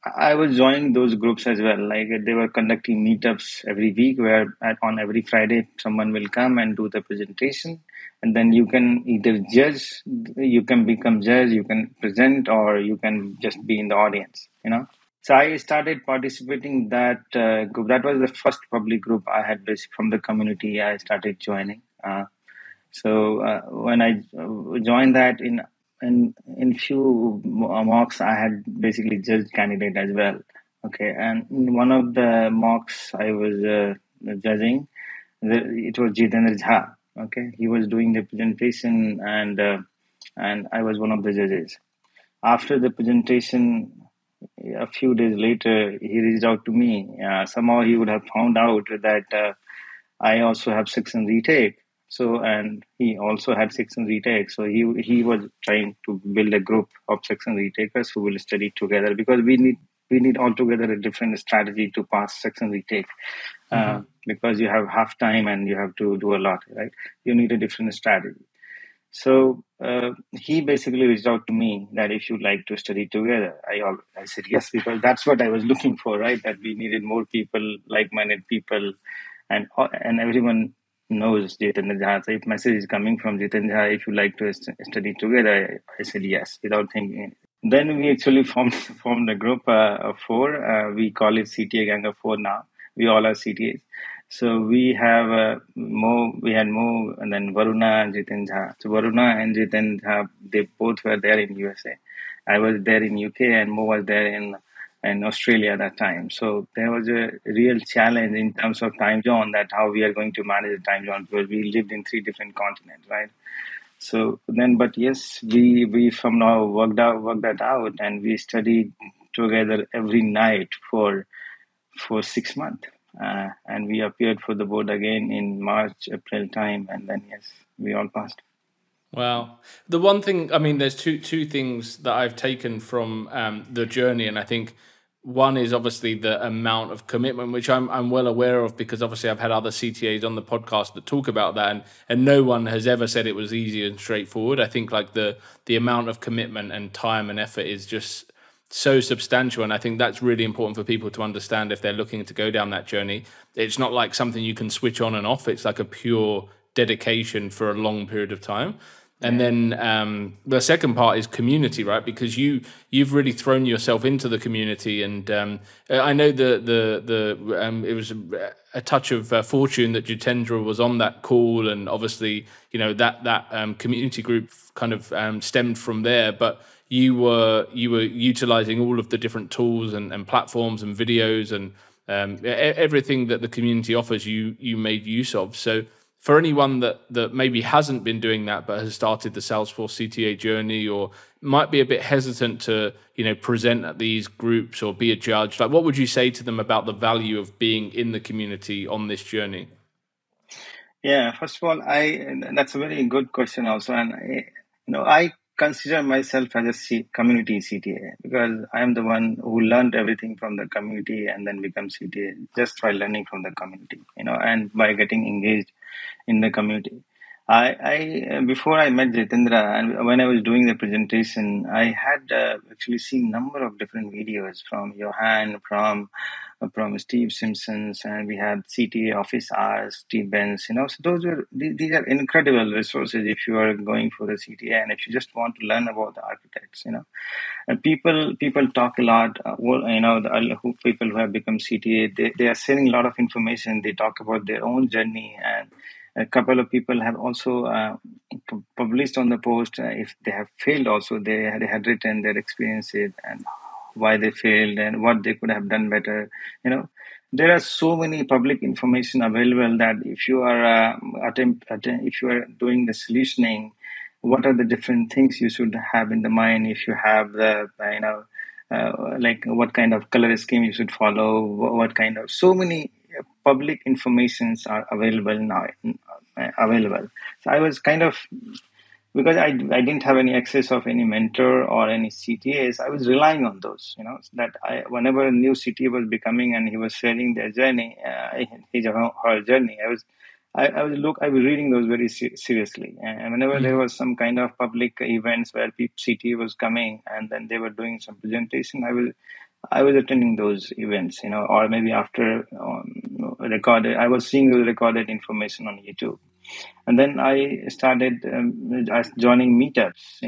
I was joining those groups as well. Like they were conducting meetups every week, where on every Friday someone will come and do the presentation, and then you can either judge, you can become judge, you can present, or you can just be in the audience. So I started participating in that group. That was the first public group I had from the community. I started joining. So when I joined that in few mocks, I had basically judged candidate as well. Okay, and in one of the mocks I was judging, it was Jitendra Jha. Okay, he was doing the presentation, and I was one of the judges. After the presentation, a few days later, he reached out to me. Somehow he would have found out that I also have section retake. So, and he also had section retake. So he was trying to build a group of section retakers who will study together, because we need altogether a different strategy to pass section retake. Because you have half time and you have to do a lot, right? You need a different strategy. So he basically reached out to me that if you'd like to study together, I said yes, because that's what I was looking for, right? That we needed more people, like-minded people, and everyone knows Jitendra Jha. So if message is coming from Jitendra Jha, if you like to study together, I said yes without thinking. Then we actually formed a group of four. We call it CTA Gang of Four now. We all are CTAs. So we have we had Mo, and then Varuna and Jiten Jha. So Varuna and Jiten Jha, they both were there in USA. I was there in UK, and Mo was there in Australia at that time. So there was a real challenge in terms of time zone, that how we are going to manage the time zone, because we lived in 3 different continents, right? So then, but yes, we from now worked that out, and we studied together every night for 6 months. And we appeared for the board again in March, April time, and then yes, we all passed. Wow. The one thing, I mean, there's two things that I've taken from the journey, and I think one is obviously the amount of commitment, which I'm well aware of, because obviously I've had other CTAs on the podcast that talk about that, and no one has ever said it was easy and straightforward. I think like the amount of commitment and time and effort is just so substantial, and I think that's really important for people to understand if they're looking to go down that journey. It's not like something you can switch on and off. It's like a pure dedication for a long period of time. And then the second part is community, right? Because you've really thrown yourself into the community, and I know it was a touch of fortune that Jitendra was on that call, and obviously that community group kind of stemmed from there. But you were utilizing all of the different tools and platforms and videos and everything that the community offers. You made use of. So for anyone that maybe hasn't been doing that but has started the Salesforce CTA journey, or might be a bit hesitant to present at these groups or be a judge, like what would you say to them about the value of being in the community on this journey? Yeah, first of all, that's a very good question also, and I consider myself as a community CTA, because I am the one who learned everything from the community and then become CTA just by learning from the community, and by getting engaged in the community. I before I met Jitendra, and when I was doing the presentation, I had actually seen number of different videos from Johan, from Steve Simpsons, and we had CTA office hours, Steve Benz. So these are incredible resources if you are going for the CTA, and if you just want to learn about the architects. And people talk a lot. The people who have become CTA, they are sharing a lot of information. They talk about their own journey, and a couple of people have also published on the post if they have failed. Also, they had written their experiences and why they failed and what they could have done better. There are so many public information available that if you are if you are doing the solutioning, what are the different things you should have in the mind? If you have the like what kind of color scheme you should follow, what kind of, so many public informations are available now. So I was kind of because I didn't have any access of any mentor or any CTAs, I was relying on those, that whenever a new CTA was becoming and he was sharing their journey, his or her journey, I was reading those very seriously. And whenever there was some kind of public events where CTA was coming and then they were doing some presentation, I was attending those events, or maybe after I was seeing the recorded information on YouTube. And then I started joining meetups,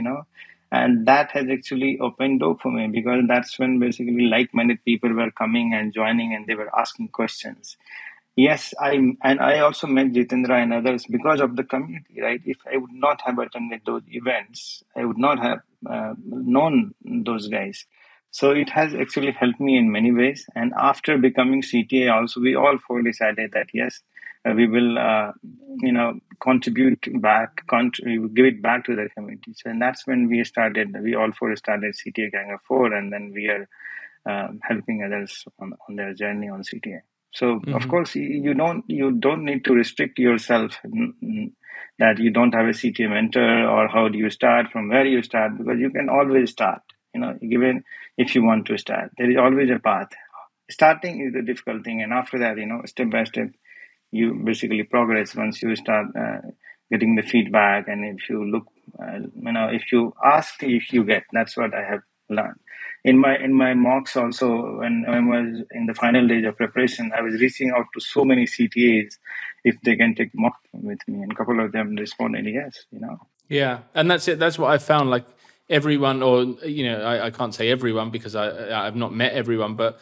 and that has actually opened door for me, because that's when basically like-minded people were coming and joining, and they were asking questions. Yes, I also met Jitendra and others because of the community, right? If I would not have attended those events, I would not have known those guys. So it has actually helped me in many ways. And after becoming CTA, also we all four decided that yes, we will, contribute back, give it back to the community. So, and that's when we all four started CTA Gang of Four, and then we are helping others on their journey on CTA. So of course you don't need to restrict yourself that you don't have a CTA mentor, or how do you start, from where you start, because you can always start. Given if you want to start, there is always a path. Starting is the difficult thing, and after that, step by step, you basically progress once you start getting the feedback. And if you look, if you ask, if you get. That's what I have learned. In my mocks also, when I was in the final days of preparation, I was reaching out to so many CTAs if they can take mock with me, and a couple of them responded yes. Yeah, and that's it. That's what I found. Like everyone, or I can't say everyone because I've not met everyone, but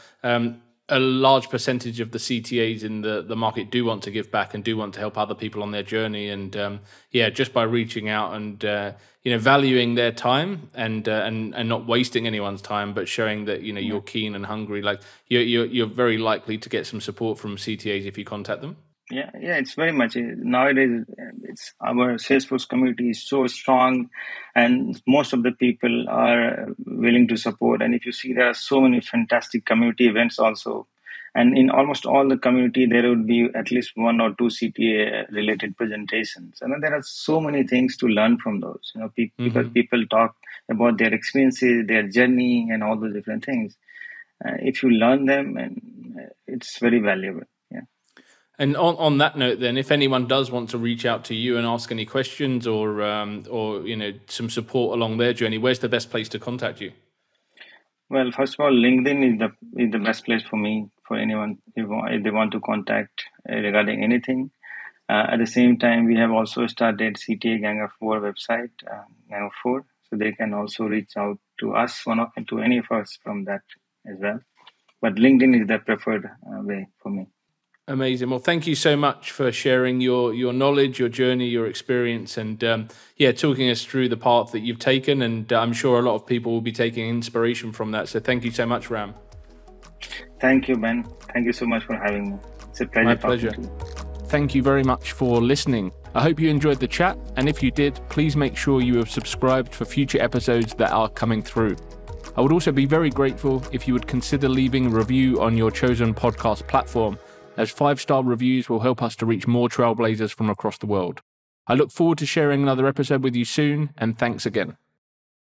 a large percentage of the CTAs in the market do want to give back and do want to help other people on their journey. And just by reaching out and valuing their time and not wasting anyone's time, but showing that you're keen and hungry, like you're very likely to get some support from CTAs if you contact them. Yeah, it's very much nowadays. It's our Salesforce community is so strong, and most of the people are willing to support. And if you see, there are so many fantastic community events also, and in almost all the community, there would be at least one or two CTA related presentations. And there are so many things to learn from those. Because people talk about their experiences, their journey, and all those different things. If you learn them, and it's very valuable. And on that note, then, if anyone does want to reach out to you and ask any questions or some support along their journey, where's the best place to contact you? Well, first of all, LinkedIn is the best place for me, for anyone if they want to contact regarding anything. At the same time, we have also started CTA Gang of Four website, Gang of Four, so they can also reach out to us, to any of us from that as well. But LinkedIn is the preferred way for me. Amazing. Well, thank you so much for sharing your knowledge, your journey, your experience, and talking us through the path that you've taken. And I'm sure a lot of people will be taking inspiration from that. So thank you so much, Ram. Thank you, Ben. Thank you so much for having me. It's a pleasure. My pleasure. Thank you very much for listening. I hope you enjoyed the chat. And if you did, please make sure you have subscribed for future episodes that are coming through. I would also be very grateful if you would consider leaving a review on your chosen podcast platform, as 5-star reviews will help us to reach more trailblazers from across the world. I look forward to sharing another episode with you soon, and thanks again.